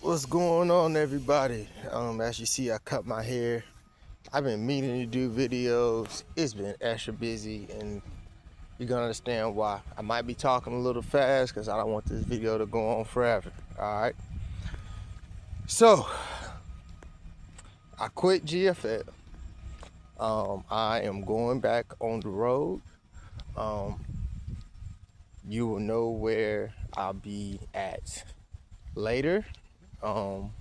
What's going on, everybody? As you see, I cut my hair. I've been meaning to do videos. It's been extra busy, and you're gonna understand why. I might be talking a little fast because I don't want this video to go on forever. All right. So I quit GFL. I am going back on the road. Um, you will know where I'll be at later. Um,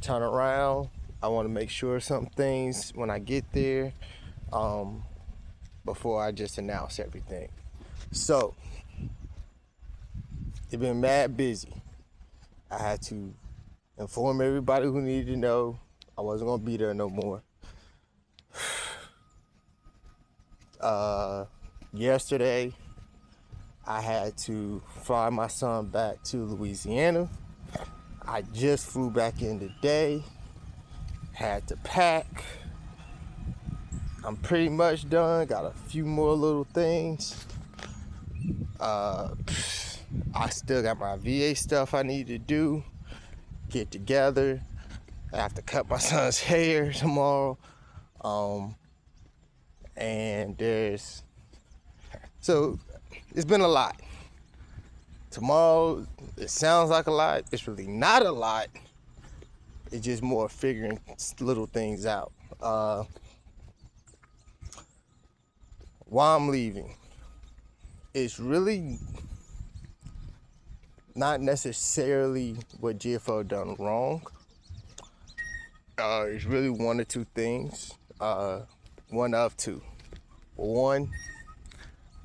Turn around. I want to make sure some things when I get there, before I just announce everything. So it's been mad busy. I had to inform everybody who needed to know I wasn't gonna be there no more. Yesterday, I had to fly my son back to Louisiana. I just flew back in today. Had to pack. I'm pretty much done. Got a few more little things. I still got my VA stuff I need to do. Get together. I have to cut my son's hair tomorrow. And so it's been a lot. Tomorrow, it sounds like a lot. It's really not a lot. It's just more figuring little things out. Why I'm leaving, it's really not necessarily what GFL done wrong. It's really one or two things. One of two. One,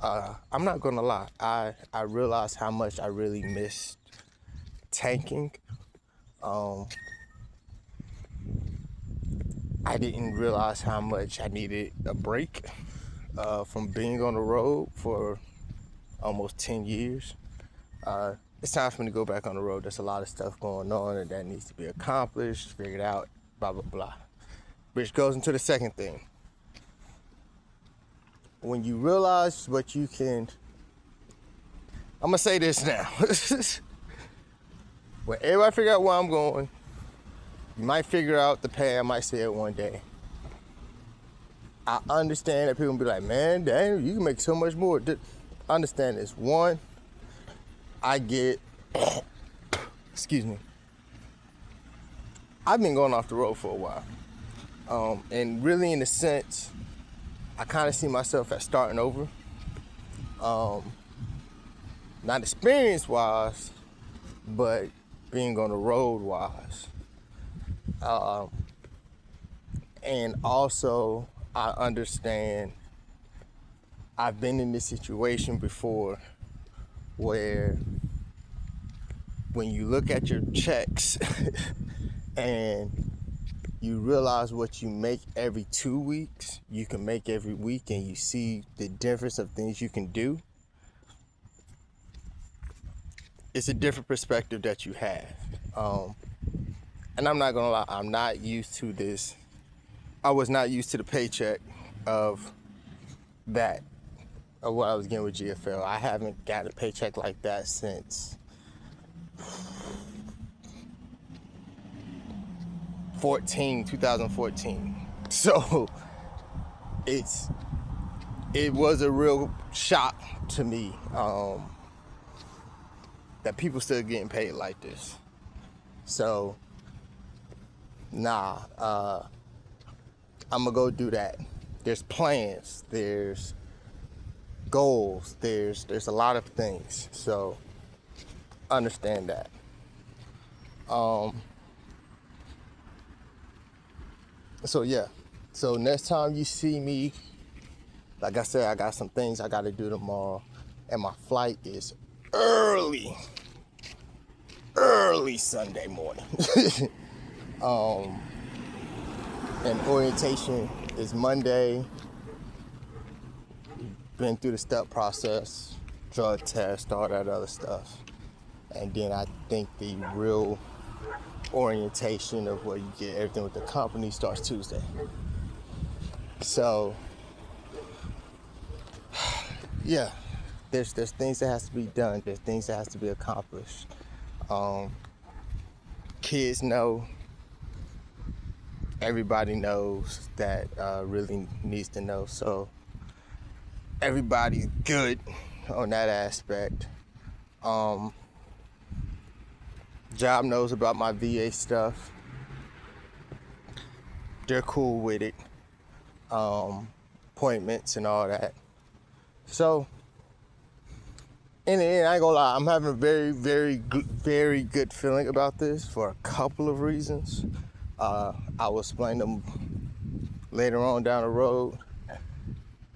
I'm not gonna lie. I realized how much I really missed tanking. I didn't realize how much I needed a break from being on the road for almost 10 years. It's time for me to go back on the road. There's a lot of stuff going on and that needs to be accomplished, figured out, blah, blah, blah. Which goes into the second thing. When you realize what you can, I'm gonna say this now. When everybody figure out where I'm going, you might figure out the pay, I might say it one day. I understand that people will be like, man, dang, you can make so much more. I understand this. One, I get, excuse me, I've been going off the road for a while. And really in a sense, I kind of see myself as starting over. Not experience-wise, but being on the road-wise. And also, I understand I've been in this situation before where when you look at your checks and you realize what you make every 2 weeks, you can make every week, and you see the difference of things you can do. It's a different perspective that you have. And I'm not gonna lie, I'm not used to this. I was not used to the paycheck of that, of what I was getting with GFL. I haven't got a paycheck like that since 2014. So it was a real shock to me that people still getting paid like this. So I'm gonna go do that. There's plans, there's goals, there's a lot of things. So understand that. So yeah. So next time you see me, like I said, I got some things I gotta do tomorrow, and my flight is early Sunday morning. And orientation is Monday. Been through the step process, drug test, all that other stuff. And then I think the real orientation of where you get everything with the company starts Tuesday. So, yeah, there's things that has to be done. There's things that has to be accomplished. kids know. Everybody knows that really needs to know. So everybody's good on that aspect. Job knows about my VA stuff. They're cool with it. Appointments and all that. So in the end, I ain't gonna lie, I'm having a very good feeling about this for a couple of reasons. I will explain them later on down the road.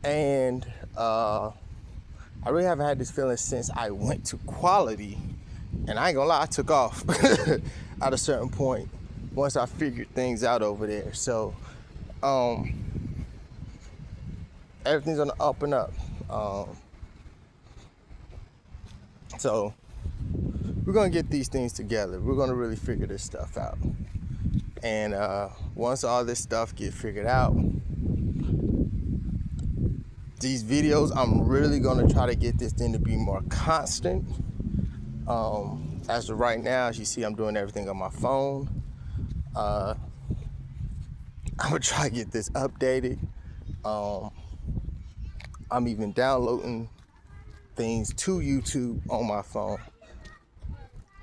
And I really haven't had this feeling since I went to quality. And I ain't gonna lie, I took off at a certain point once I figured things out over there. So everything's on the up and up. So we're gonna get these things together. We're gonna really figure this stuff out. And once all this stuff get figured out, these videos, I'm really gonna try to get this thing to be more constant. As of right now, as you see, I'm doing everything on my phone. I'm gonna try to get this updated. I'm even downloading things to YouTube on my phone.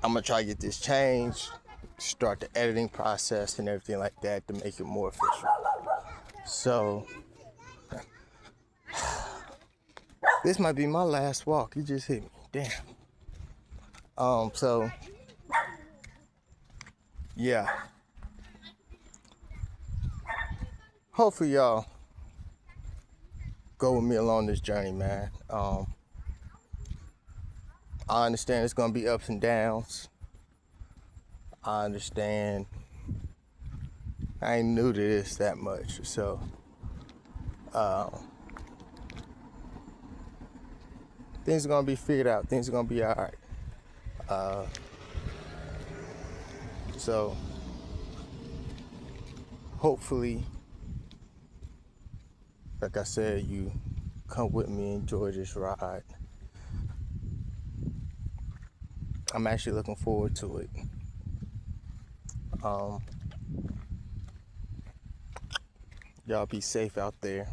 I'm gonna try to get this changed, start the editing process and everything like that to make it more official. So this might be my last walk. You just hit me. Damn. So yeah. Hopefully y'all go with me along this journey, man. I understand it's gonna be ups and downs. I understand I ain't new to this that much, so things are gonna be figured out. Things are gonna be all right. So hopefully, like I said, you come with me, enjoy this ride. I'm actually looking forward to it. Y'all be safe out there.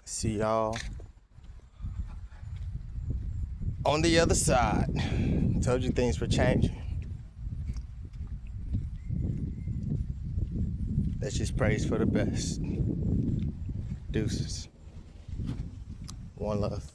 See y'all on the other side. Told you things were changing. Let's just praise for the best. Deuces. One love.